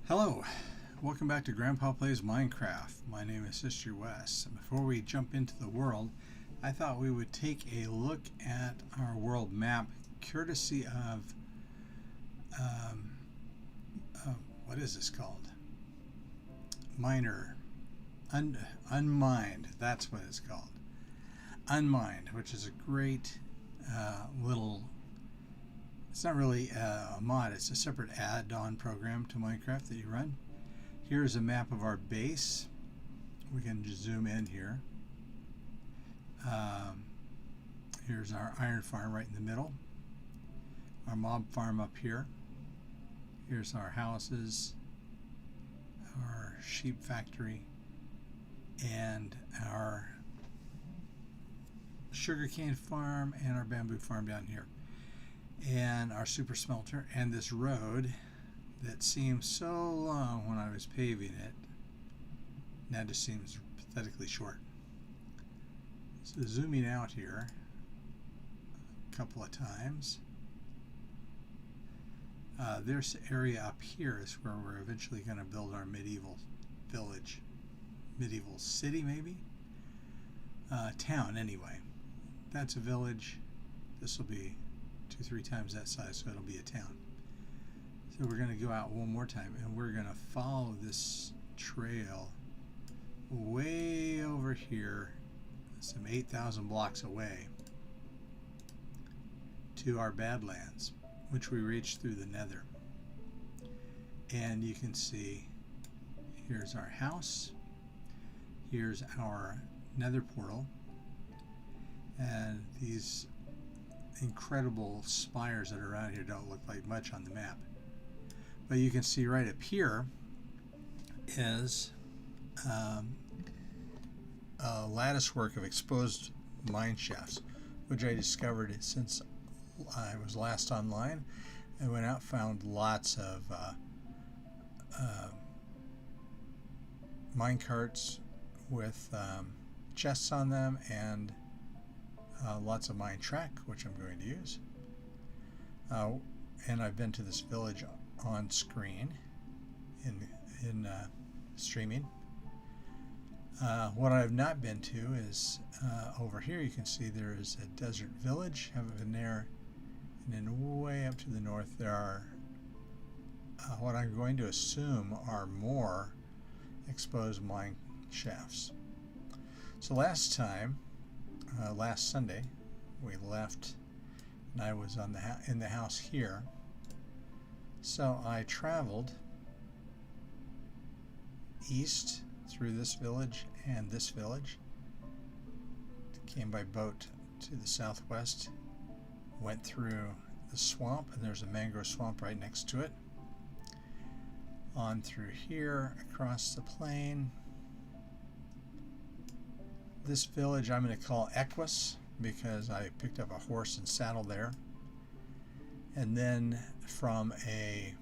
Hello, welcome back to Grandpa Plays Minecraft. My name is History West. And before we jump into the world, I thought we would take a look at our world map courtesy of, what is this called? Miner. Unmined, that's what it's called. Unmined, which is a great little, it's not really a mod, it's a separate add-on program to Minecraft that you run. Here's a map of our base. We can just zoom in here. Here's our iron farm right in the middle. Our mob farm up here. Here's our houses, our sheep factory, and our sugarcane farm and our bamboo farm down here. And our super smelter, and this road that seemed so long when I was paving it now just seems pathetically short. So zooming out here a couple of times, this area up here is where we're eventually going to build our medieval village, medieval city maybe, town anyway. That's a village. This will be 2-3 times that size, so it'll be a town. So we're going to go out one more time, and we're going to follow this trail way over here, some 8,000 blocks away, to our Badlands, which we reached through the Nether. And you can see here's our house, here's our Nether portal, and these incredible spires that are around here don't look like much on the map. But you can see right up here is a lattice work of exposed mine shafts, which I discovered since I was last online. I went out, found lots of mine carts with chests on them, and lots of mine track, which I'm going to use. And I've been to this village on screen in streaming. What I've not been to is over here. You can see there is a desert village. Haven't been there. And then way up to the north there are what I'm going to assume are more exposed mine shafts. So last time, last Sunday, we left and I was on in the house here. So I traveled east through this village and this village, came by boat to the southwest, went through the swamp, and there's a mangrove swamp right next to it, on through here, across the plain. This village I'm going to call Equus because I picked up a horse and saddle there. And then from a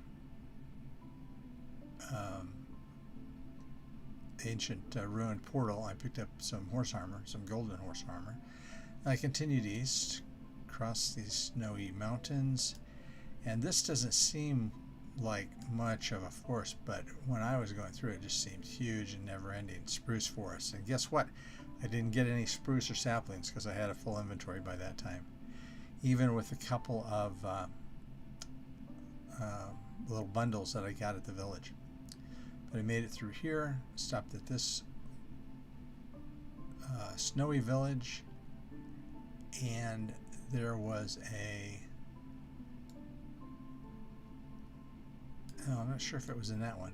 ancient ruined portal, I picked up some horse armor, some golden horse armor. And I continued east, across these snowy mountains, and this doesn't seem like much of a forest, but when I was going through it just seemed huge and never-ending spruce forest. And guess what? I didn't get any spruce or saplings because I had a full inventory by that time, even with a couple of little bundles that I got at the village. But I made it through here, stopped at this snowy village, and there was I'm not sure if it was in that one.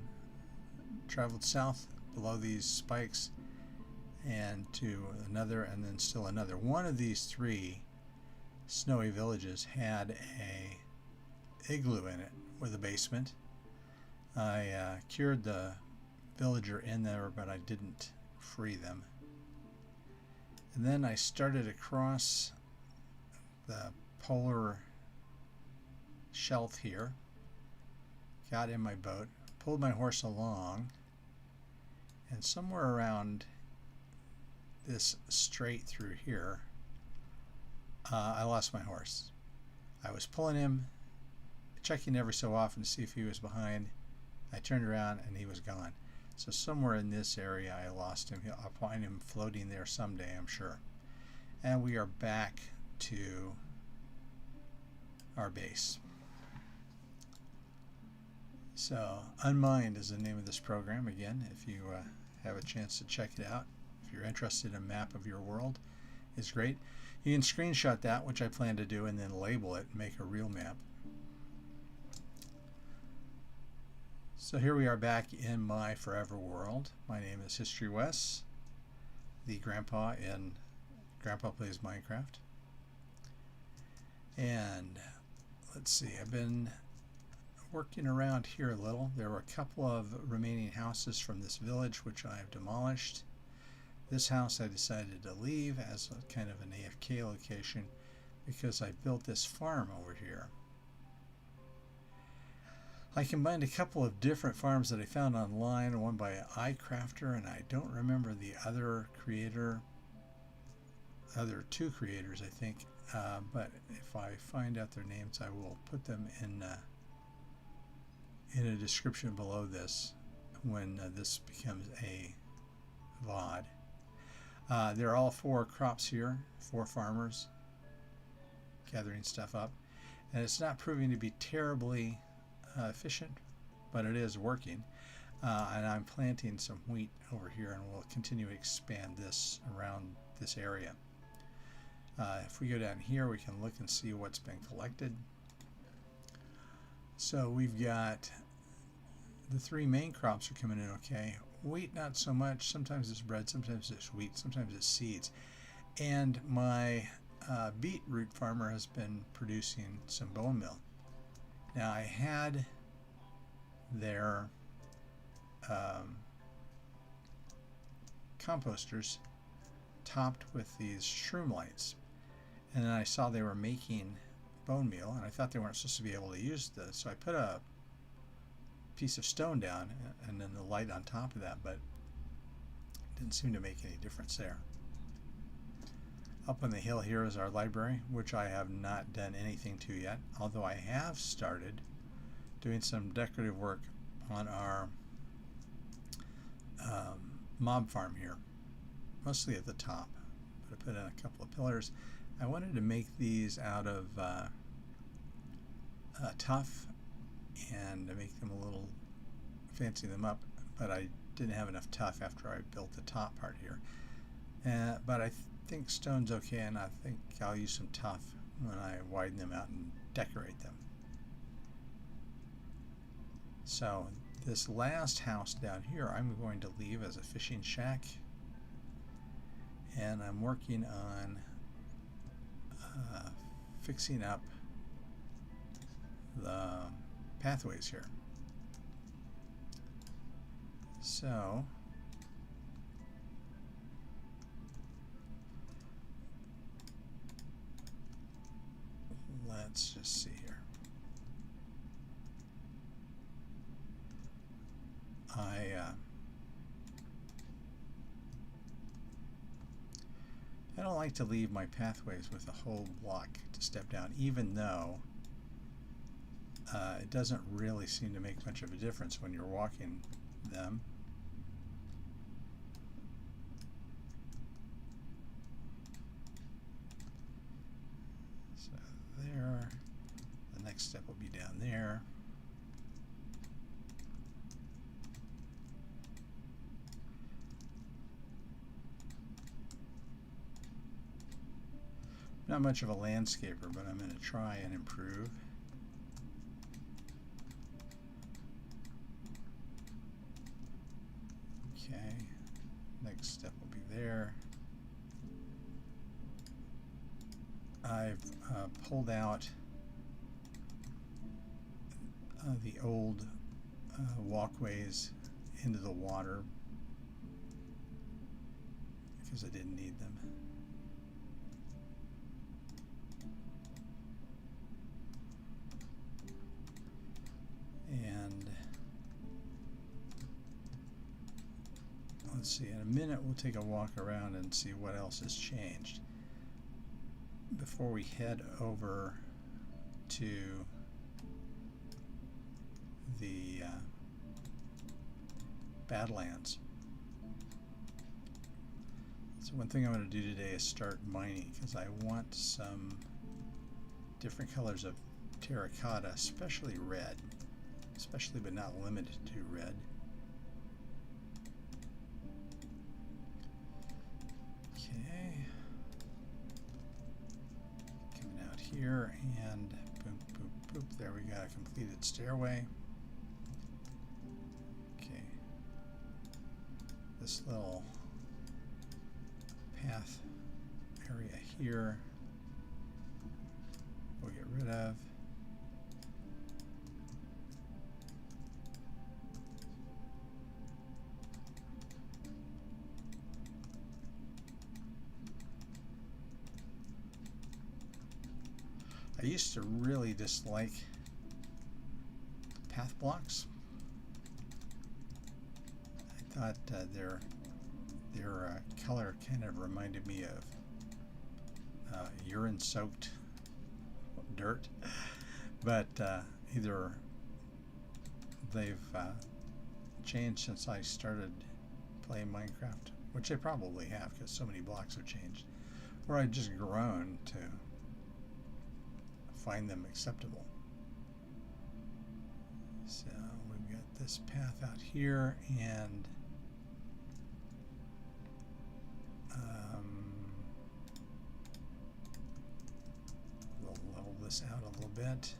Traveled south below these spikes and to another, and then still another. One of these three snowy villages had a igloo in it with a basement. I cured the villager in there, but I didn't free them. And then I started across the polar shelf here, got in my boat, pulled my horse along, and somewhere around this straight through here, I lost my horse. I was pulling him, checking every so often to see if he was behind I turned around and he was gone. So somewhere in this area I lost him. I'll find him floating there someday, I'm sure. And we are back to our base. So Unmined is the name of this program. Again, if you have a chance to check it out, if you're interested in a map of your world, it's great. You can screenshot that, which I plan to do, and then label it and make a real map. So here we are back in my forever world. My name is History Wes, the grandpa in Grandpa Plays Minecraft. And let's see, I've been working around here a little. There were a couple of remaining houses from this village which I have demolished. This house I decided to leave as a kind of an AFK location because I built this farm over here. I combined a couple of different farms that I found online, one by iCrafter, and I don't remember the other creator, other two creators I think, but if I find out their names I will put them in a description below this when this becomes a VOD. There are all 4 crops here, 4 farmers gathering stuff up, and it's not proving to be terribly efficient, but it is working. And I'm planting some wheat over here, and we'll continue to expand this around this area. If we go down here, we can look and see what's been collected. So we've got the 3 main crops are coming in okay. Wheat not so much. Sometimes it's bread, sometimes it's wheat, sometimes it's seeds. And my beetroot farmer has been producing some bone meal. Now I had their composters topped with these shroom lights, and then I saw they were making bone meal, and I thought they weren't supposed to be able to use this, so I put a piece of stone down and then the light on top of that, but it didn't seem to make any difference there. Up on the hill here is our library, which I have not done anything to yet, although I have started doing some decorative work on our mob farm here, mostly at the top, but I put in a couple of pillars. I wanted to make these out of tuff and to make them a little, fancy them up, but I didn't have enough tuff after I built the top part here. But I think stone's okay, and I think I'll use some tuff when I widen them out and decorate them. So this last house down here I'm going to leave as a fishing shack, and I'm working on fixing up the pathways here. So let's just see here. I don't like to leave my pathways with a whole block to step down, even though it doesn't really seem to make much of a difference when you're walking them. So there, the next step will be down there. Not much of a landscaper, but I'm going to try and improve. Okay, next step will be there. I've pulled out the old walkways into the water because I didn't need them. And let's see, in a minute we'll take a walk around and see what else has changed before we head over to the Badlands. So one thing I'm going to do today is start mining, because I want some different colors of terracotta, especially red, especially but not limited to red. Okay, coming out here and boop, boop, boop. There we got a completed stairway. Okay, this little path area here we'll get rid of. I used to really dislike path blocks. I thought their color kind of reminded me of urine-soaked dirt, but either they've changed since I started playing Minecraft, which they probably have because so many blocks have changed, or I've just grown to find them acceptable. So we've got this path out here, and we'll level this out a little bit.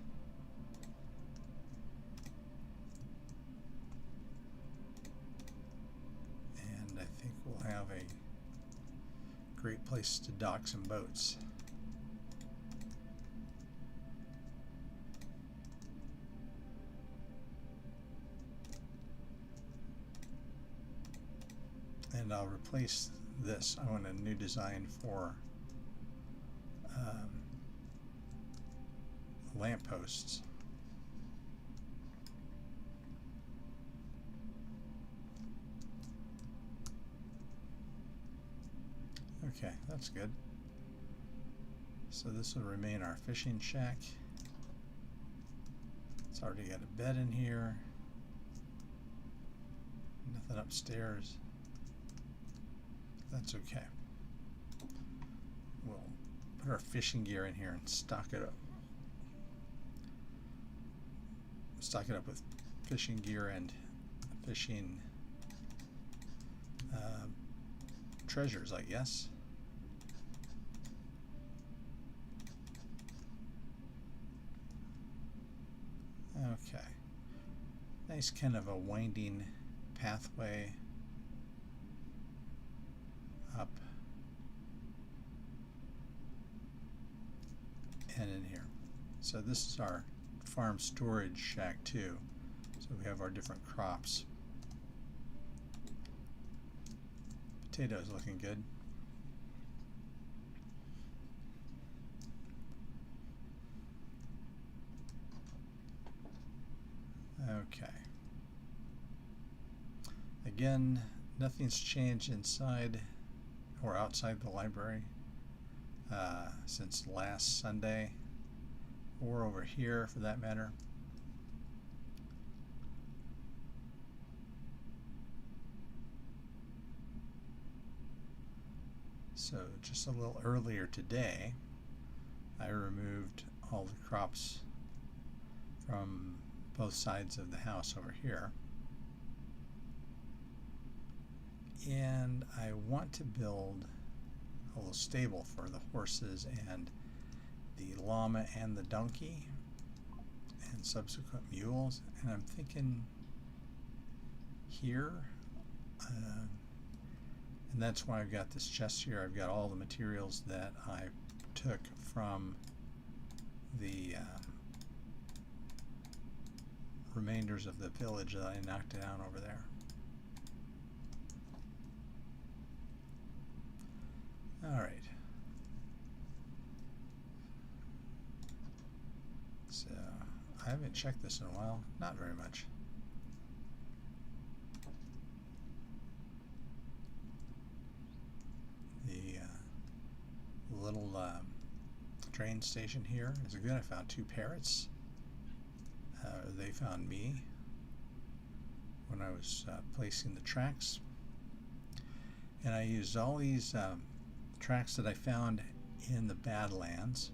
And I think we'll have a great place to dock some boats. And I'll replace this. I want a new design for lampposts. Okay, that's good. So this will remain our fishing shack. It's already got a bed in here. Nothing upstairs. That's okay. We'll put our fishing gear in here and stock it up. Stock it up with fishing gear and fishing treasures, I guess. Okay. Nice kind of a winding pathway up and in here. So this is our farm storage shack too. So we have our different crops. Potatoes looking good. Okay. Again, nothing's changed inside or outside the library since last Sunday, or over here for that matter. So just a little earlier today, I removed all the crops from both sides of the house over here. And I want to build a little stable for the horses and the llama and the donkey and subsequent mules. And I'm thinking here, and that's why I've got this chest here. I've got all the materials that I took from the remainders of the village that I knocked down over there. All right. So I haven't checked this in a while. Not very much. The little train station here is good. I found 2 parrots. They found me. when I was placing the tracks. And I used all these tracks that I found in the Badlands.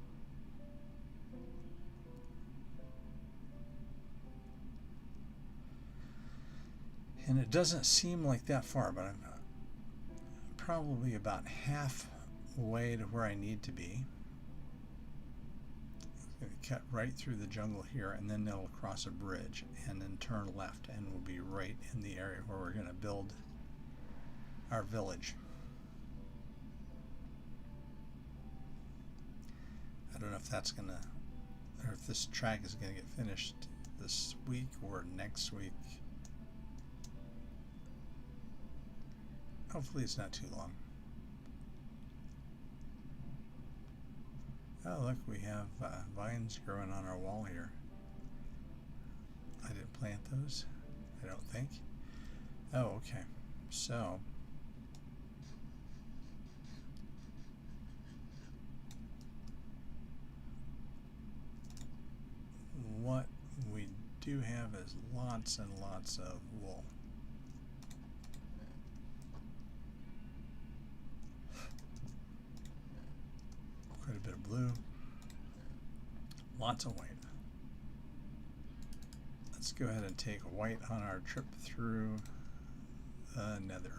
And it doesn't seem like that far, but I'm probably about halfway to where I need to be. I'm going to cut right through the jungle here, and then it'll cross a bridge and then turn left, and we'll be right in the area where we're going to build our village. I don't know if that's going to, or if this track is going to get finished this week or next week. Hopefully it's not too long. Oh, look, we have vines growing on our wall here. I didn't plant those, I don't think. Oh, okay. So, what we do have is lots and lots of wool. Quite a bit of blue, lots of white. Let's go ahead and take white on our trip through the nether.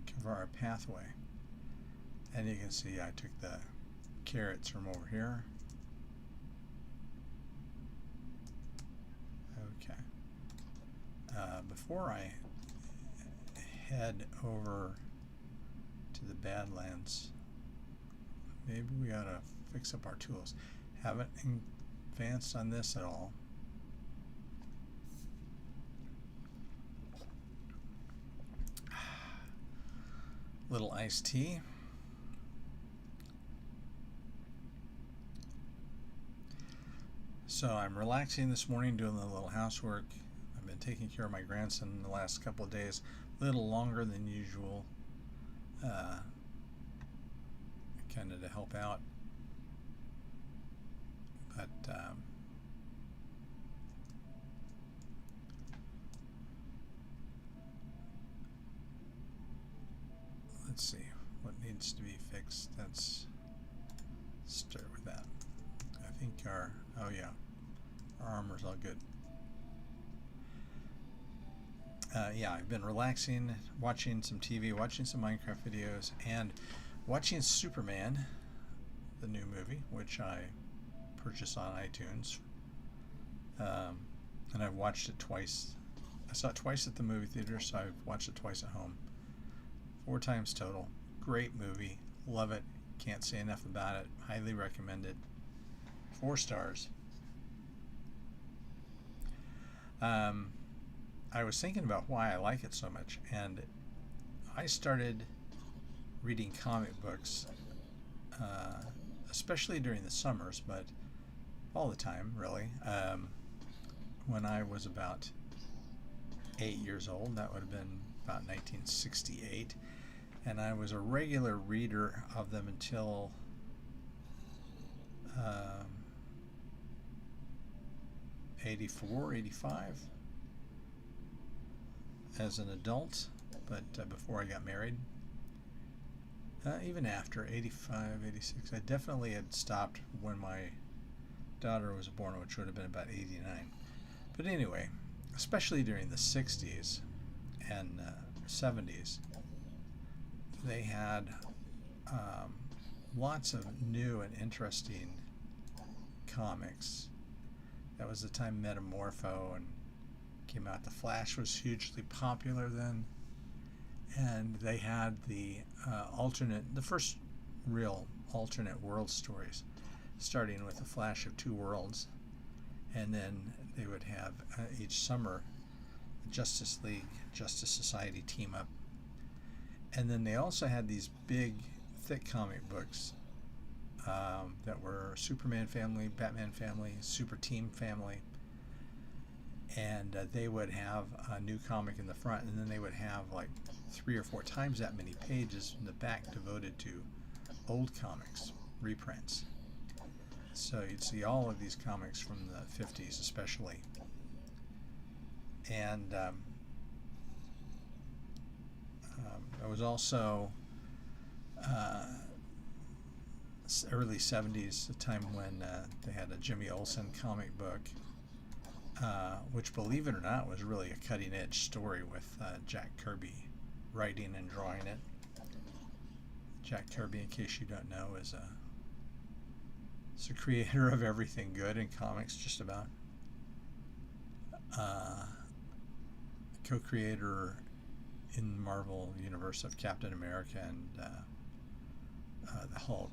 Cover our pathway. And you can see I took the carrots from over here. Okay. Before I head over to the Badlands, maybe we ought to fix up our tools. Haven't advanced on this at all. Little iced tea. So I'm relaxing this morning, doing a little housework. I've been taking care of my grandson the last couple of days, a little longer than usual, kind of to help out. But let's see what needs to be fixed. Let's start with that. I think our armor's all good. Yeah, I've been relaxing, watching some TV, watching some Minecraft videos, and watching Superman, the new movie, which I purchased on iTunes. And I've watched it twice. I saw it twice at the movie theater, so I've watched it twice at home. 4 times total. Great movie. Love it. Can't say enough about it. Highly recommend it. 4 stars. I was thinking about why I like it so much, and I started reading comic books, especially during the summers, but all the time, really. When I was about 8 years old, that would have been about 1968, and I was a regular reader of them until 84, 85 as an adult, but before I got married. Even after 85, 86, I definitely had stopped when my daughter was born, which would have been about 89. But anyway, especially during the 60s and 70s, they had lots of new and interesting comics. That was the time Metamorpho and came out. The Flash was hugely popular then, and they had the first real alternate world stories, starting with the Flash of Two Worlds, and then they would have each summer Justice League, Justice Society team up, and then they also had these big, thick comic books that were Superman family, Batman family, Super Team family, and they would have a new comic in the front, and then they would have like 3 or 4 times that many pages in the back devoted to old comics, reprints. So you'd see all of these comics from the 50s especially. And there was also early 70s, a time when they had a Jimmy Olsen comic book, which, believe it or not, was really a cutting-edge story with Jack Kirby writing and drawing it. Jack Kirby, in case you don't know, is a creator of everything good in comics, just about. Co-creator in the Marvel Universe of Captain America and the Hulk.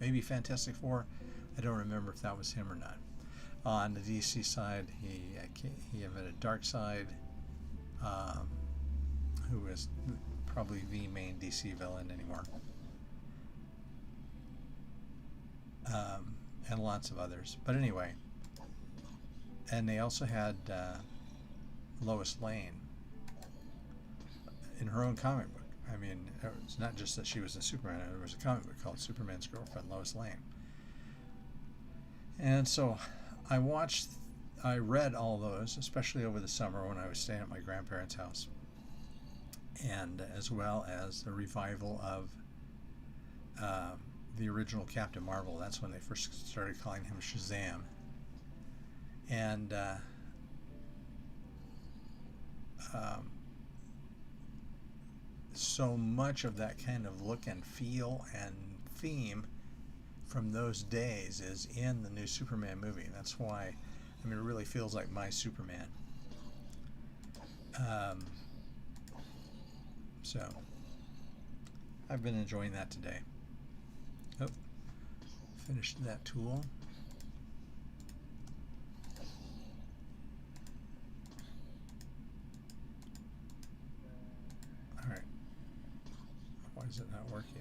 Maybe Fantastic Four. I don't remember if that was him or not. On the DC side, he invented Darkseid, who is probably the main DC villain anymore, and lots of others. But anyway, and they also had Lois Lane in her own comic book. I mean, it's not just that she was a Superman. There was a comic book called Superman's Girlfriend, Lois Lane. And so I read all those, especially over the summer when I was staying at my grandparents' house, and as well as the revival of the original Captain Marvel. That's when they first started calling him Shazam. And so much of that kind of look and feel and theme from those days is in the new Superman movie. And that's why, I mean, it really feels like my Superman. So I've been enjoying that today. Oh, finished that tool. All right. Why is it not working?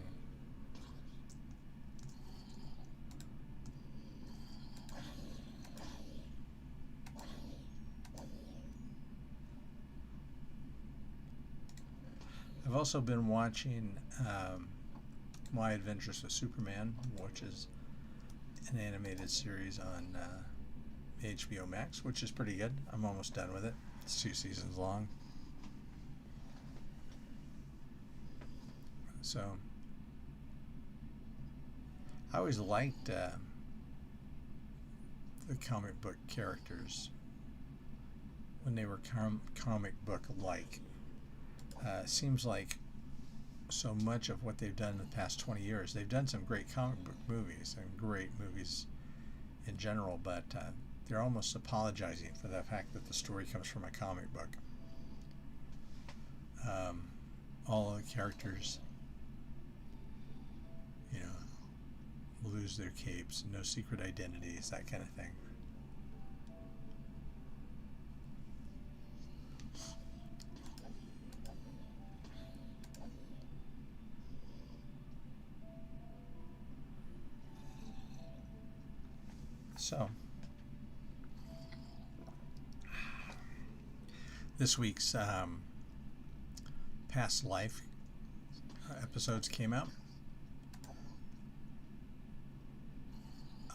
I've also been watching My Adventures with Superman, which is an animated series on HBO Max, which is pretty good. I'm almost done with it. It's 2 seasons long. So I always liked the comic book characters when they were comic book-like. Seems like so much of what they've done in the past 20 years, they've done some great comic book movies and great movies in general, but they're almost apologizing for the fact that the story comes from a comic book. All of the characters, lose their capes, no secret identities, that kind of thing. So, this week's Past Life episodes came out.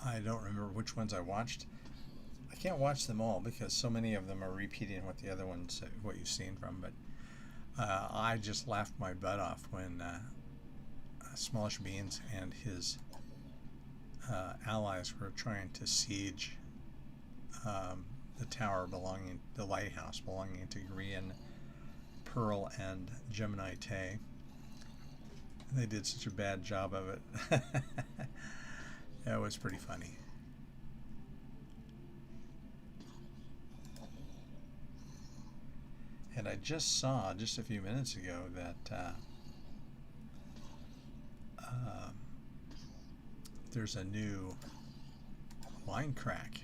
I don't remember which ones I watched. I can't watch them all because so many of them are repeating what the other ones, what you've seen from, but I just laughed my butt off when Smallish Beans and his allies were trying to siege the lighthouse belonging to Grian, Pearl, and Gemini Tay. They did such a bad job of it. It was pretty funny. And I just saw, just a few minutes ago, that there's a new Mindcrack.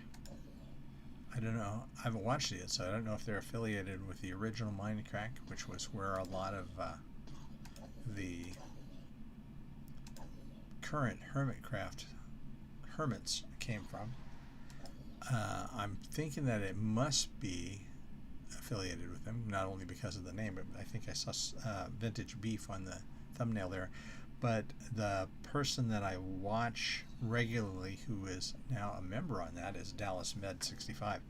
I don't know. I haven't watched it yet, so I don't know if they're affiliated with the original Mindcrack, which was where a lot of the current hermits came from. I'm thinking that it must be affiliated with them, not only because of the name, but I think I saw Vintage Beef on the thumbnail there. But the person that I watch regularly, who is now a member on that, is Dallas Med 65.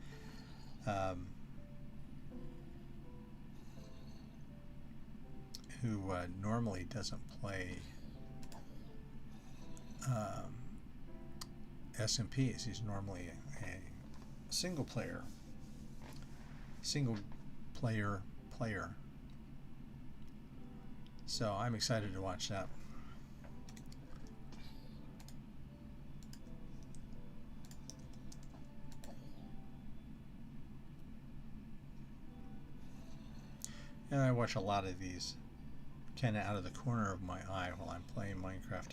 Who normally doesn't play SMPs. He's normally a single player player. So I'm excited to watch that. And I watch a lot of these kind of out of the corner of my eye while I'm playing Minecraft.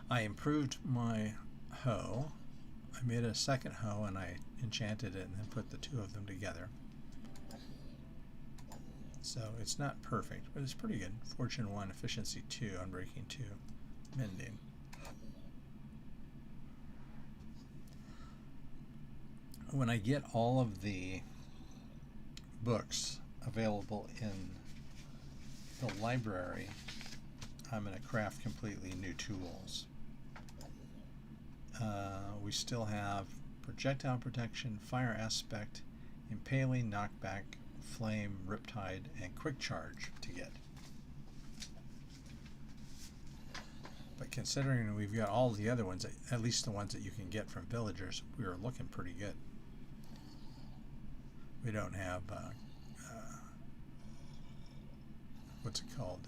I improved my hoe. I made a second hoe and I enchanted it and then put the two of them together. So it's not perfect, but it's pretty good. Fortune 1, efficiency 2, unbreaking 2, mending. When I get all of the books available in the library, I'm going to craft completely new tools. We still have projectile protection, fire aspect, impaling, knockback, flame, riptide, and quick charge to get. But considering we've got all the other ones, at least the ones that you can get from villagers, we are looking pretty good. We don't have what's it called?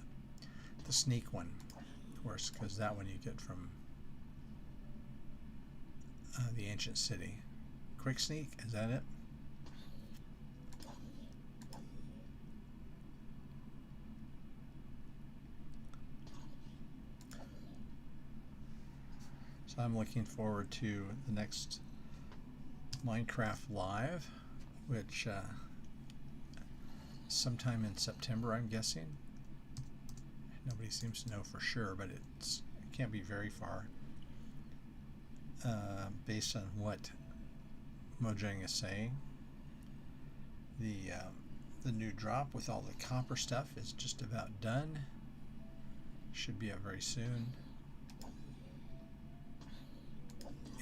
The sneak one, of course, because that one you get from the ancient city. Quick sneak, is that it? So I'm looking forward to the next Minecraft Live, which sometime in September, I'm guessing. Nobody seems to know for sure, but it can't be very far, based on what Mojang is saying. The new drop with all the copper stuff is just about done. Should be up very soon.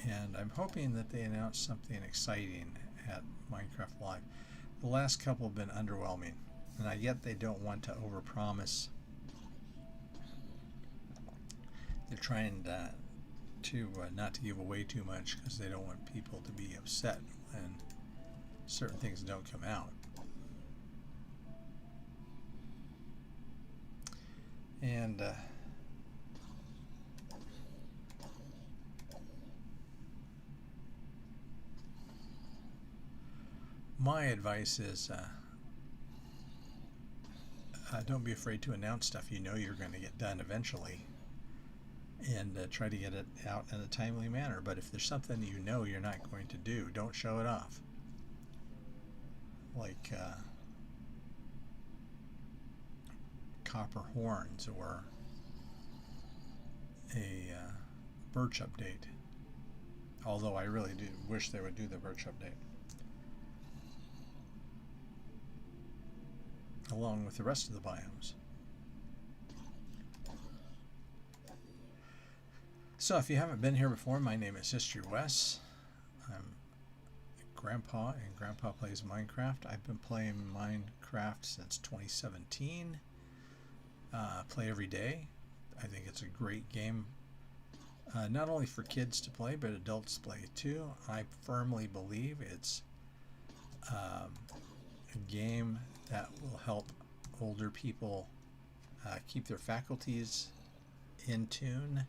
And I'm hoping that they announce something exciting at Minecraft Live. The last couple have been underwhelming, and I get they don't want to overpromise. They're trying to not to give away too much because they don't want people to be upset when certain things don't come out. And my advice is don't be afraid to announce stuff you know you're going to get done eventually, and try to get it out in a timely manner. But if there's something you know you're not going to do, don't show it off. Like copper horns or a birch update. Although I really do wish they would do the birch update along with the rest of the biomes. So if you haven't been here before, my name is History Wes. I'm Grandpa, and Grandpa Plays Minecraft. I've been playing Minecraft since 2017. Play every day. I think it's a great game, not only for kids to play, but adults to play too. I firmly believe it's a game that will help older people keep their faculties in tune.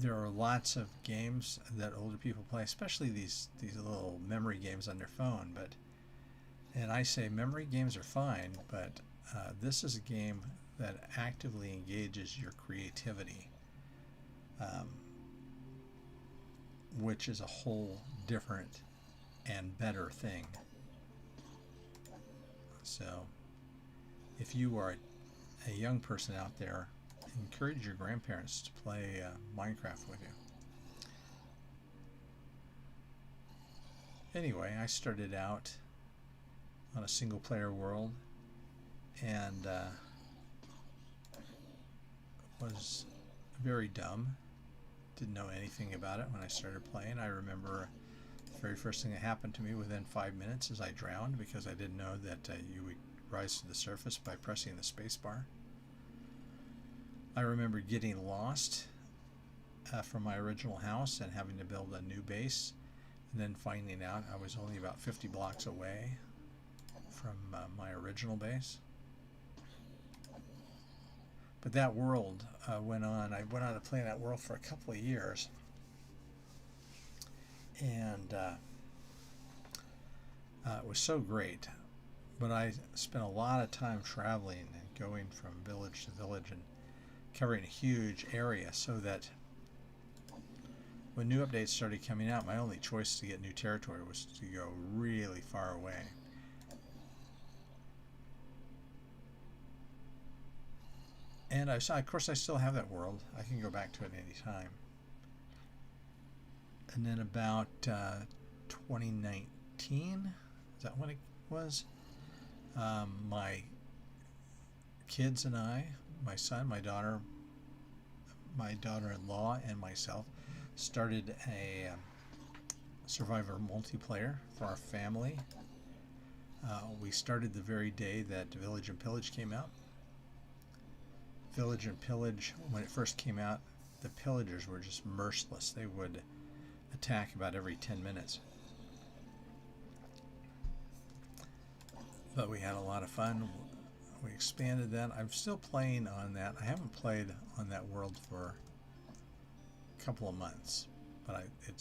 There are lots of games that older people play, especially these little memory games on their phone. And I say memory games are fine, but this is a game that actively engages your creativity, which is a whole different and better thing. So if you are a young person out there, encourage your grandparents to play Minecraft with you. Anyway, I started out on a single player world, and was very dumb. Didn't know anything about it when I started playing. I remember the very first thing that happened to me within 5 minutes is I drowned because I didn't know that you would rise to the surface by pressing the space bar. I remember getting lost from my original house and having to build a new base, and then finding out I was only about 50 blocks away from my original base. But that world went on. I went on to play that world for a couple of years, and it was so great. But I spent a lot of time traveling and going from village to village and covering a huge area, so that when new updates started coming out, my only choice to get new territory was to go really far away. And of course, I still have that world. I can go back to it any time. And then about 2019, is that when it was? My kids and I, my son, my daughter-in-law, and myself started a Survivor multiplayer for our family. We started the very day that Village and Pillage came out. Village and Pillage, when it first came out, the pillagers were just merciless. They would attack about every 10 minutes. But we had a lot of fun. We expanded that. I'm still playing on that. I haven't played on that world for a couple of months, but we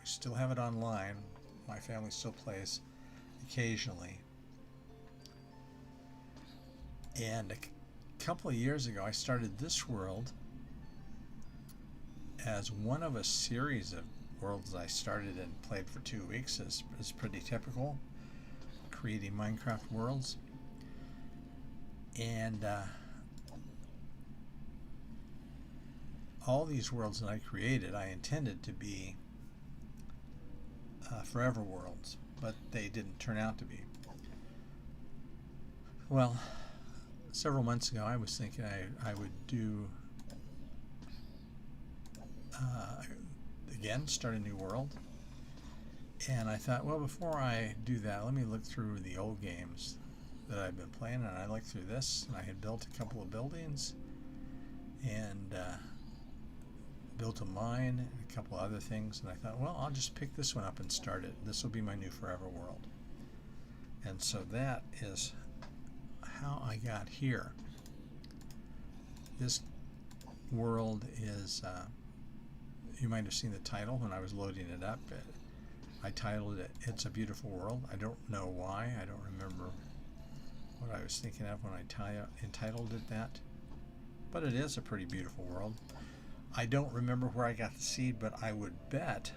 still have it online. My family still plays occasionally. And a couple of years ago, I started this world as one of a series of worlds I started and played for 2 weeks. Is pretty typical, creating Minecraft worlds. And all these worlds that I created, I intended to be forever worlds, but they didn't turn out to be. Well, several months ago, I was thinking I would do again, start a new world. And I thought, well, before I do that, let me look through the old games that I've been playing. And I looked through this, and I had built a couple of buildings and built a mine and a couple other things. And I thought, well, I'll just pick this one up and start it. This will be my new forever world. And so that is how I got here. This world is, you might have seen the title when I was loading it up. I titled it, It's a Beautiful World. I don't know why. I don't remember what I was thinking of when I entitled it that. But it is a pretty beautiful world. I don't remember where I got the seed, but I would bet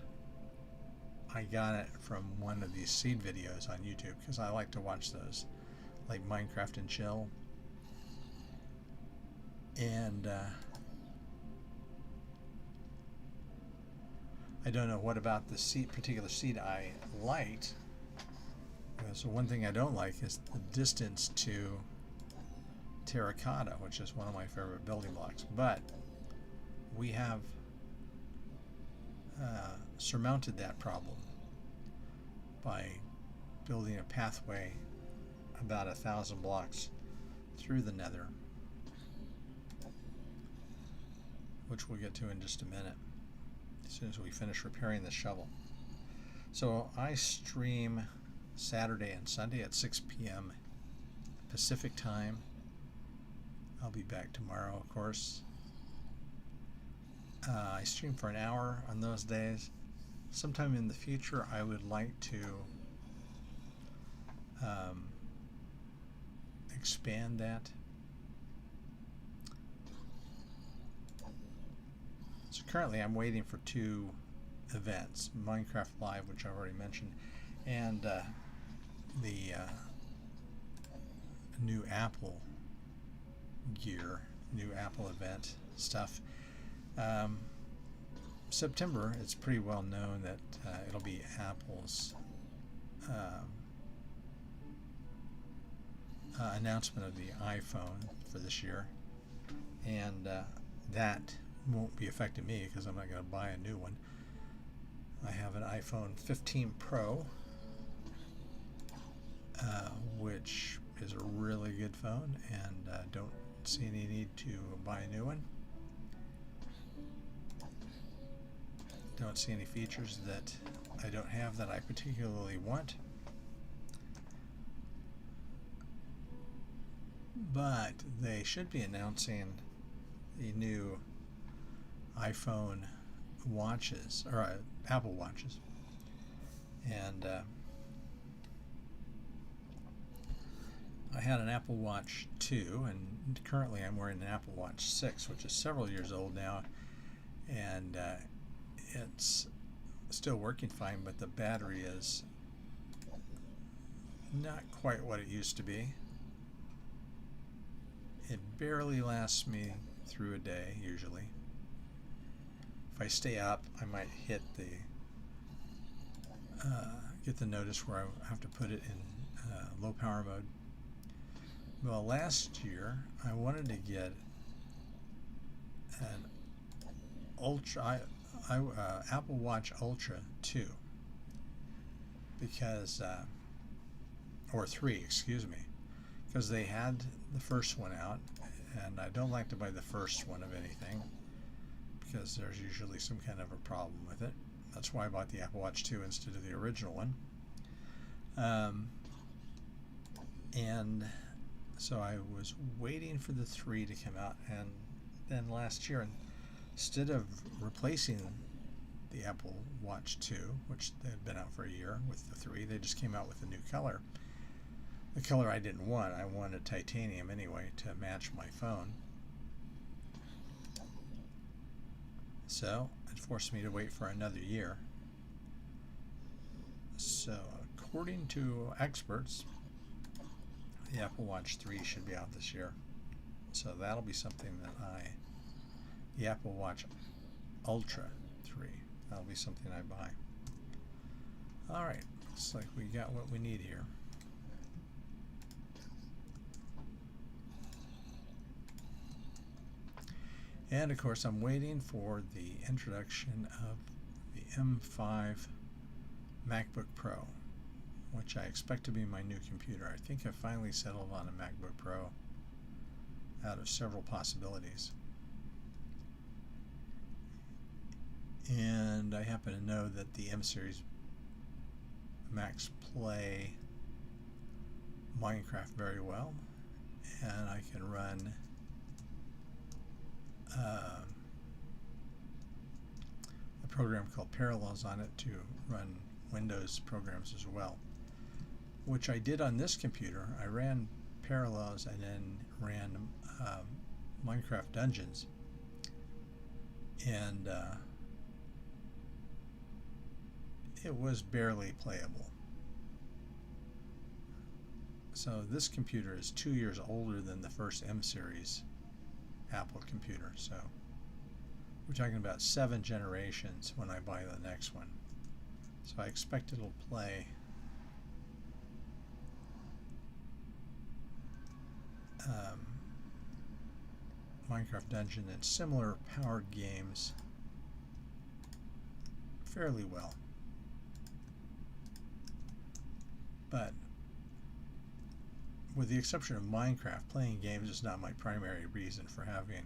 I got it from one of these seed videos on YouTube, because I like to watch those, like Minecraft and Chill. And I don't know what about the particular seed I liked. So one thing I don't like is the distance to terracotta, which is one of my favorite building blocks. But we have surmounted that problem by building a pathway about 1,000 blocks through the nether, which we'll get to in just a minute, as soon as we finish repairing the shovel. So I stream Saturday and Sunday at 6 p.m. Pacific time. I'll be back tomorrow, of course. I stream for an hour on those days. Sometime in the future, I would like to expand that. So currently I'm waiting for 2 events, Minecraft Live, which I've already mentioned, and the new Apple gear, new Apple event stuff. September, it's pretty well known that it'll be Apple's announcement of the iPhone for this year, and that won't be affecting me because I'm not going to buy a new one. I have an iPhone 15 Pro, which is a really good phone, and don't see any need to buy a new one. Don't see any features that I don't have that I particularly want. But they should be announcing the new iPhone watches, or Apple watches. And I had an Apple Watch 2, and currently I'm wearing an Apple Watch 6, which is several years old now, and it's still working fine, but the battery is not quite what it used to be. It barely lasts me through a day, usually. If I stay up, I might hit the get the notice where I have to put it in low power mode. Well, last year I wanted to get an Apple Watch Ultra 2 because, or 3, excuse me, because they had the first one out, and I don't like to buy the first one of anything because there's usually some kind of a problem with it. That's why I bought the Apple Watch 2 instead of the original one. And so I was waiting for the 3 to come out, and then last year, instead of replacing the Apple Watch 2, which had been out for a year, with the 3, they just came out with a new color. The color I didn't want. I wanted titanium anyway to match my phone. So it forced me to wait for another year. So according to experts, the Apple Watch 3 should be out this year. So that'll be something that the Apple Watch Ultra 3, that'll be something I buy. Alright, looks like we got what we need here. And of course I'm waiting for the introduction of the M5 MacBook Pro, which I expect to be my new computer. I think I finally settled on a MacBook Pro out of several possibilities. And I happen to know that the M series Macs play Minecraft very well, and I can run a program called Parallels on it to run Windows programs as well, which I did on this computer. I ran Parallels and then ran Minecraft Dungeons, and it was barely playable. So this computer is 2 years older than the first M series Apple computer, so we're talking about 7 generations when I buy the next one. So I expect it'll play Minecraft Dungeon and similar powered games fairly well. But with the exception of Minecraft, playing games is not my primary reason for having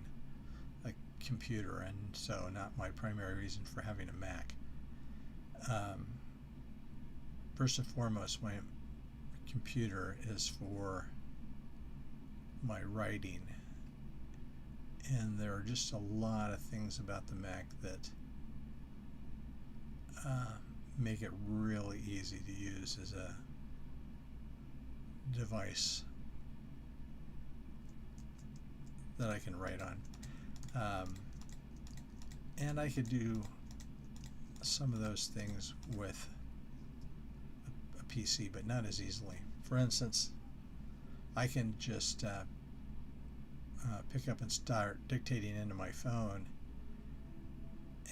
a computer, and so not my primary reason for having a Mac. First and foremost, my computer is for my writing, and there are just a lot of things about the Mac that make it really easy to use as a device that I can write on. And I could do some of those things with a PC, but not as easily. For instance, I can just pick up and start dictating into my phone,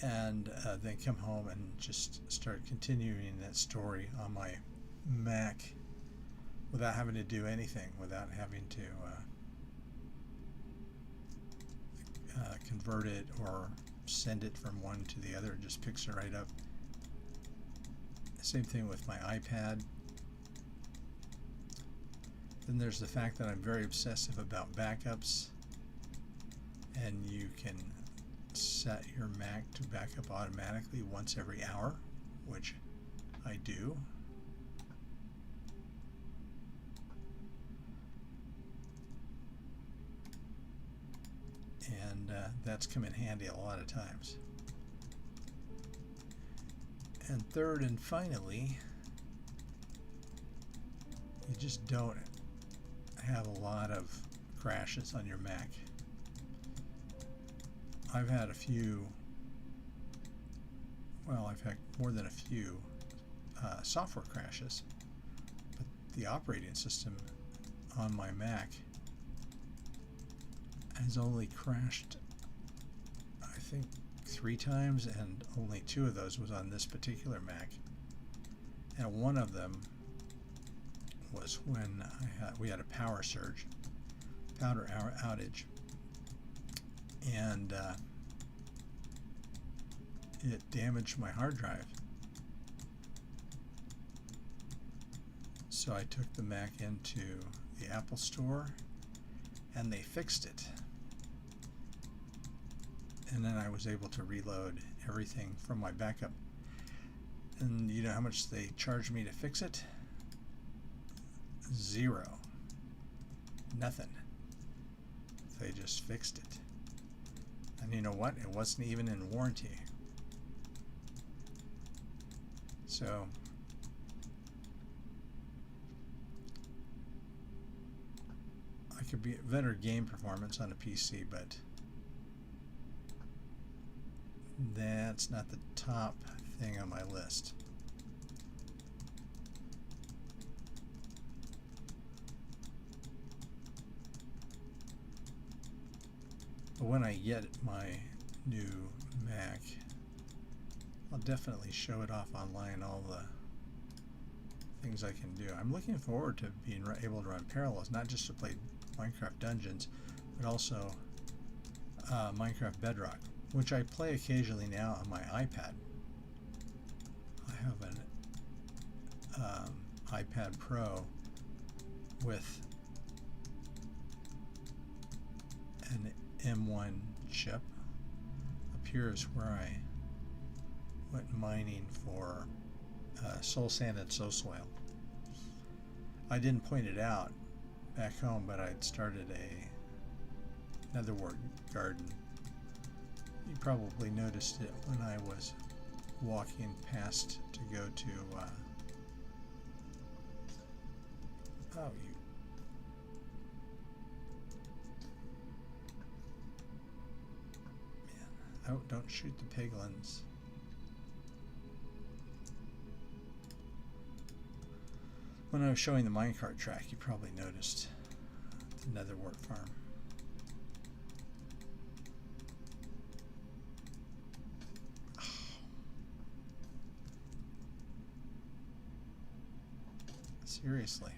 and then come home and just start continuing that story on my Mac without having to do anything, without having to convert it or send it from one to the other. It just picks it right up. Same thing with my iPad. Then there's the fact that I'm very obsessive about backups, and you can set your Mac to back up automatically once every hour, which I do. And that's come in handy a lot of times. And third and finally, you just don't have a lot of crashes on your Mac. I've had a few, well, I've had more than a few software crashes, but the operating system on my Mac has only crashed, I think, 3 times, and only 2 of those was on this particular Mac. And one of them was when we had a power outage, and it damaged my hard drive. So I took the Mac into the Apple Store, and they fixed it. And then I was able to reload everything from my backup. And you know how much they charged me to fix it? 0. Nothing. They just fixed it. And you know what? It wasn't even in warranty. So I could be better game performance on a PC, but that's not the top thing on my list. But when I get my new Mac, I'll definitely show it off online, all the things I can do. I'm looking forward to being able to run Parallels, not just to play Minecraft Dungeons, but also Minecraft Bedrock, which I play occasionally now on my iPad. I have an iPad Pro with an M1 chip. Up here is where I went mining for soul sand and soul soil. I didn't point it out back home, but I'd started a netherwort garden. You probably noticed it when I was walking past to go to oh, don't shoot the piglins. When I was showing the minecart track, you probably noticed the netherwort farm. Seriously.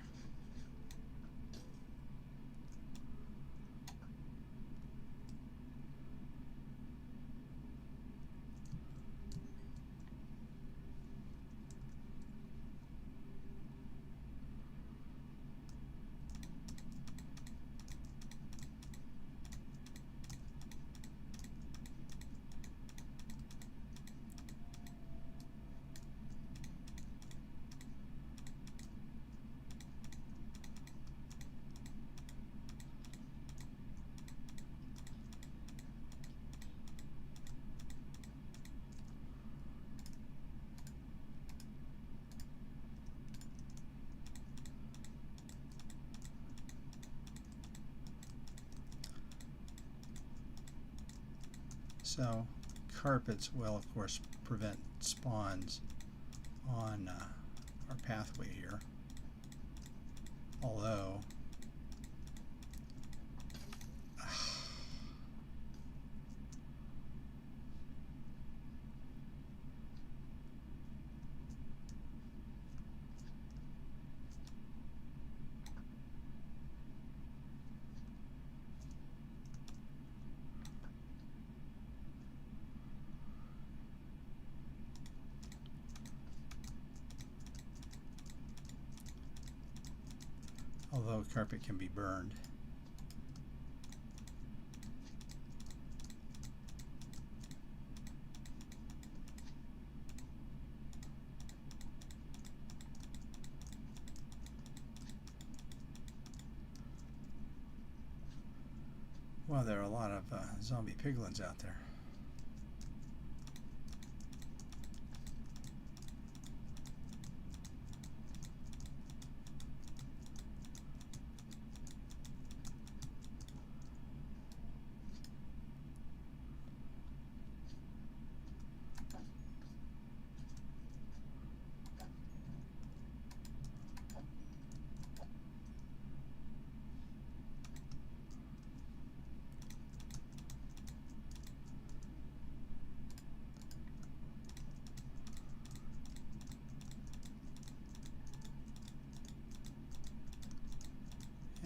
So carpets will of course prevent spawns on our pathway here, although although carpet can be burned. Well, there are a lot of zombie piglins out there.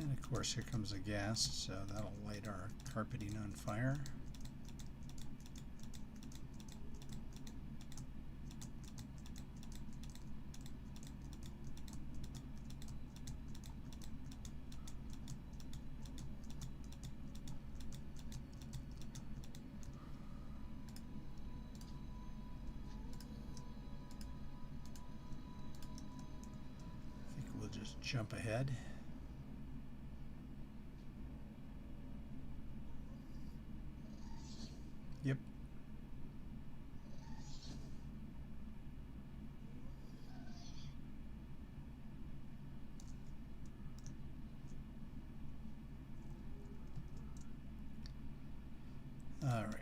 And of course here comes the gas, so that'll light our carpeting on fire. I think we'll just jump ahead. Yep. All right.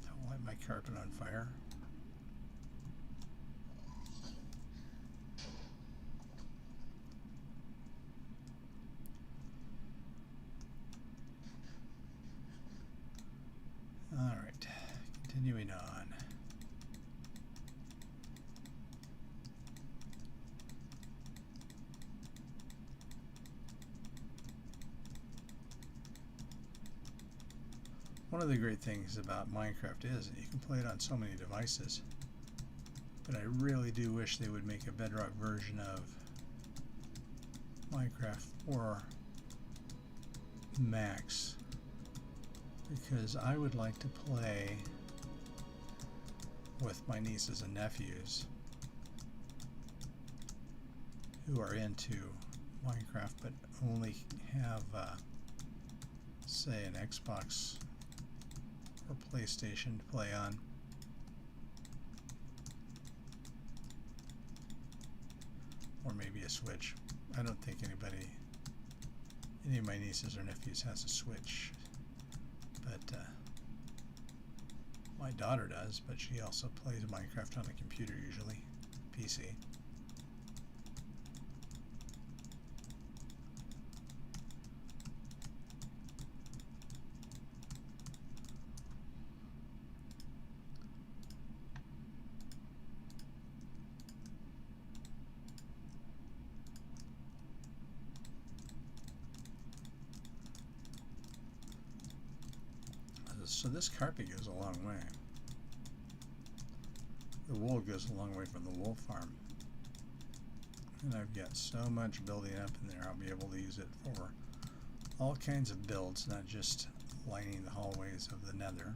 Don't light my carpet on fire. All right, continuing on. One of the great things about Minecraft is that you can play it on so many devices, but I really do wish they would make a Bedrock version of Minecraft for Macs, because I would like to play with my nieces and nephews who are into Minecraft but only have say an Xbox or PlayStation to play on. Or maybe a Switch. I don't think any of my nieces or nephews has a Switch, but my daughter does, but she also plays Minecraft on a computer usually, PC. So this carpet goes a long way. The wool goes a long way from the wool farm. And I've got so much building up in there, I'll be able to use it for all kinds of builds, not just lining the hallways of the Nether.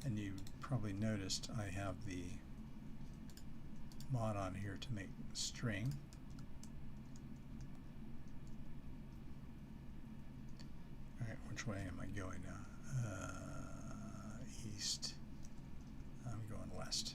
And you probably noticed I have the mod on here to make string. Alright, which way am I going now? East. I'm going west.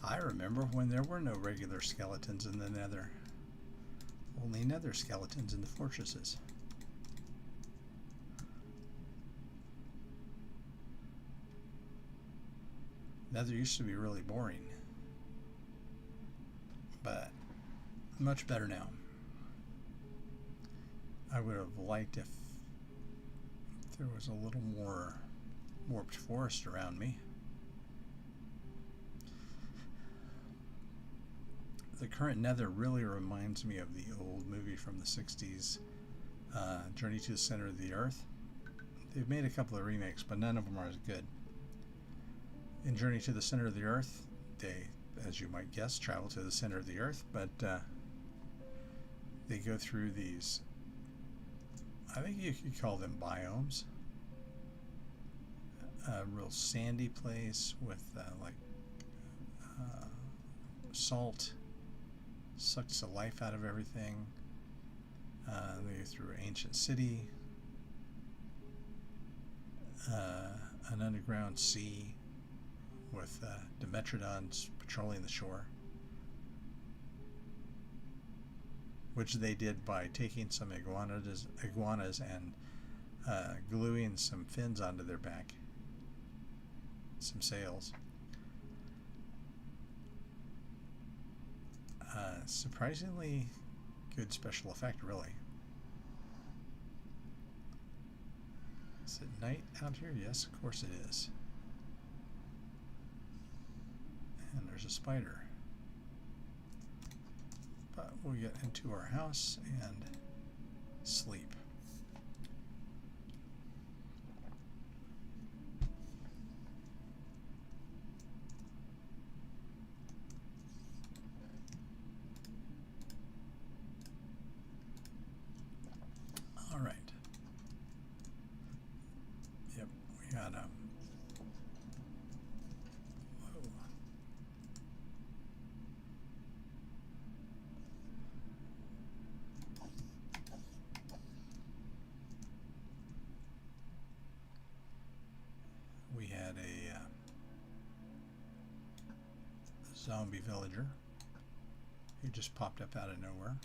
I remember when there were no regular skeletons in the Nether. Only Nether skeletons in the fortresses. Nether used to be really boring, but much better now. I would have liked if there was a little more warped forest around me. The current Nether really reminds me of the old movie from the 60s, Journey to the Center of the Earth. They've made a couple of remakes, but none of them are as good. In Journey to the Center of the Earth, they, as you might guess, travel to the center of the Earth, but they go through these, I think you could call them biomes. A real sandy place with salt sucks the life out of everything. They go through an ancient city, an underground sea with Dimetrodons patrolling the shore, which they did by taking some iguanas and gluing some fins onto their back, some sails. Surprisingly good special effect, really. Is it night out here? Yes, of course it is. And there's a spider. But we'll get into our house and sleep. All right. Yep, we got whoa. We had a zombie villager who just popped up out of nowhere.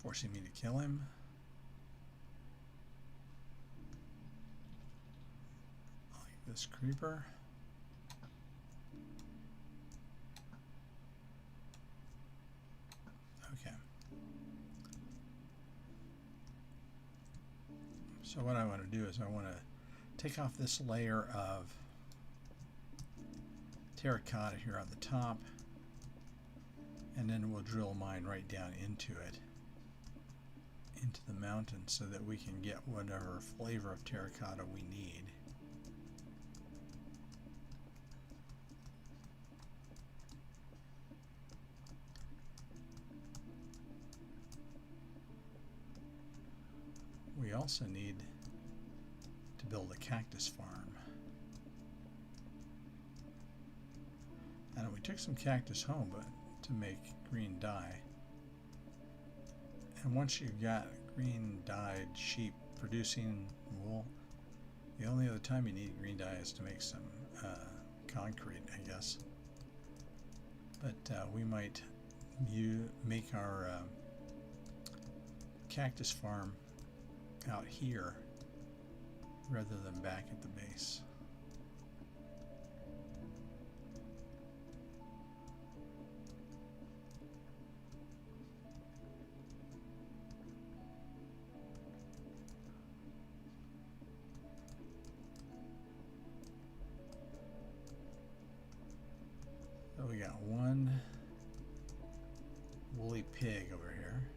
Forcing me to kill him. Like this creeper. Okay. So what I want to do is I want to take off this layer of terracotta here on the top, and then we'll drill mine right down into it, into the mountain, so that we can get whatever flavor of terracotta we need. We also need to build a cactus farm. And we took some cactus home, but to make green dye. And once you've got green dyed sheep producing wool, the only other time you need green dye is to make some concrete, I guess. But we might make our cactus farm out here rather than back at the base. So we got one woolly pig over here,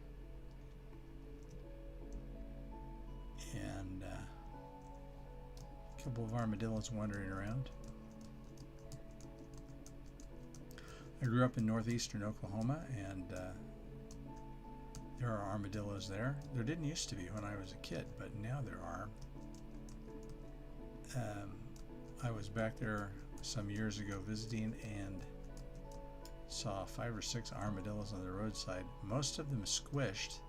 and a couple of armadillos wandering around. I grew up in northeastern Oklahoma, and there are armadillos there. There didn't used to be when I was a kid, but now there are. I was back there some years ago visiting and saw 5 or 6 armadillos on the roadside, most of them squished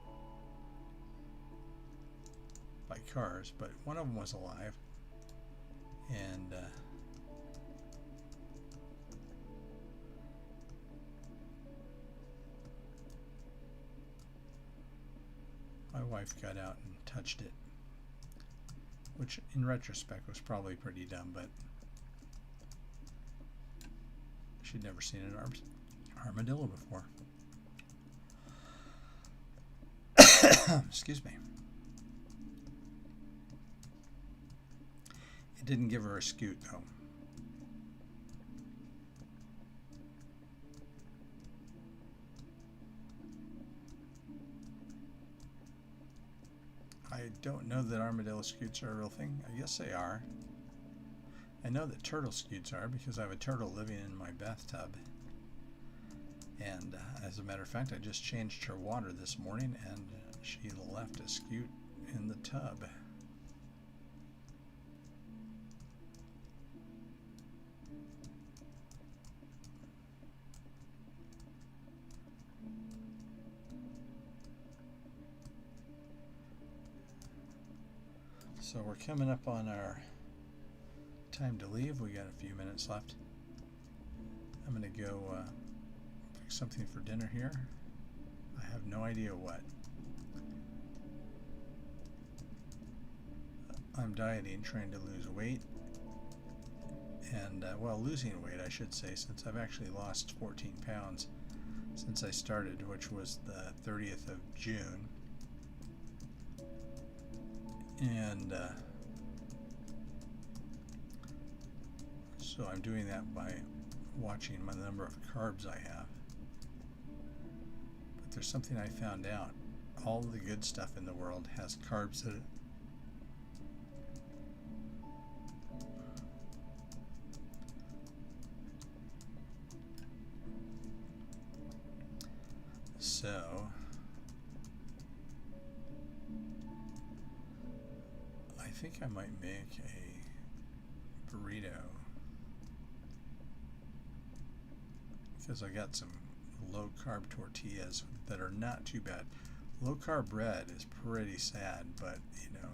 by cars, but one of them was alive. And my wife got out and touched it. which in retrospect was probably pretty dumb, but she'd never seen an armadillo before. Excuse me. It didn't give her a scoot, though. I don't know that armadillo scoots are a real thing. I guess they are. I know that turtle scoots are because I have a turtle living in my bathtub. And as a matter of fact, I just changed her water this morning and she left a scoot in the tub. So we're coming up on our time to leave. We got a few minutes left. I'm going to go pick something for dinner here. I have no idea what. I'm dieting, trying to lose weight. And, well, losing weight, I should say, since I've actually lost 14 pounds since I started, which was the 30th of June. And so I'm doing that by watching the number of carbs I have. But there's something I found out. All the good stuff in the world has carbs in it. So I think I might make a burrito because I got some low carb tortillas that are not too bad. Low carb bread is pretty sad, but you know,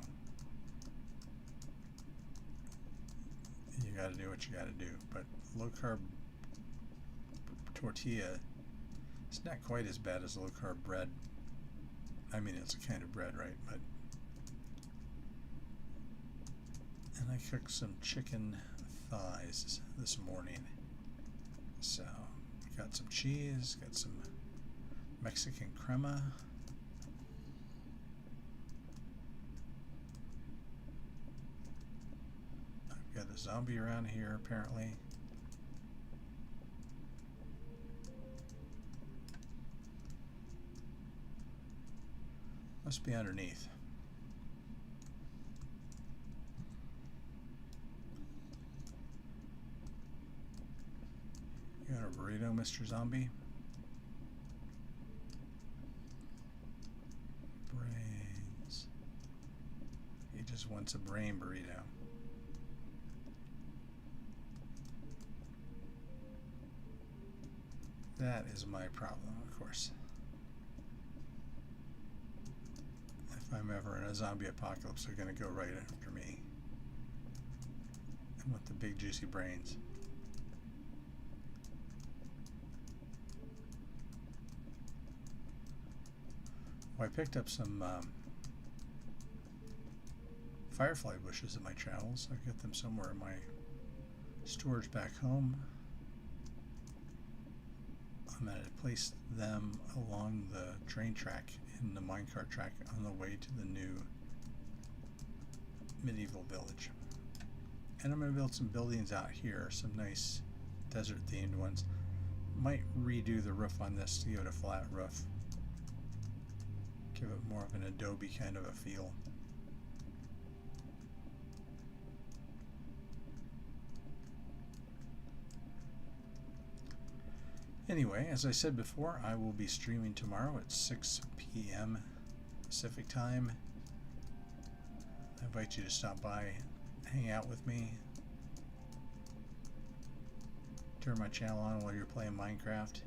you got to do what you got to do. But low carb tortilla, it's not quite as bad as low carb bread. I mean, it's a kind of bread, right? But and I cooked some chicken thighs this morning. So got some cheese, got some Mexican crema. I've got a zombie around here apparently. Must be underneath. You got a burrito, Mr. Zombie? Brains. He just wants a brain burrito. That is my problem, of course. If I'm ever in a zombie apocalypse, they're going to go right after me. And with the big juicy brains. Well, I picked up some firefly bushes in my travels. I got them somewhere in my storage back home. I'm going to place them along the train track in the minecart track on the way to the new medieval village. And I'm going to build some buildings out here, some nice desert themed ones. Might redo the roof on this to give it a flat roof. Give it more of an adobe kind of a feel. Anyway, as I said before, I will be streaming tomorrow at 6 p.m. Pacific time. I invite you to stop by, hang out with me, turn my channel on while you're playing Minecraft,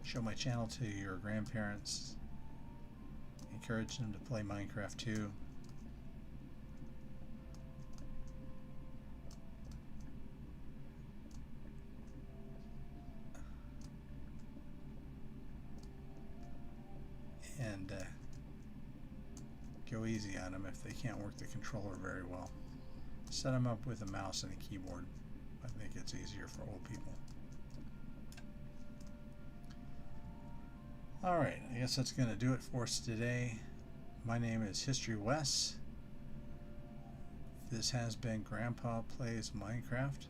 show my channel to your grandparents, encourage them to play Minecraft too. And go easy on them if they can't work the controller very well. Set them up with a mouse and a keyboard. I think it's easier for old people. Alright, I guess that's going to do it for us today. My name is History Wes. This has been Grandpa Plays Minecraft.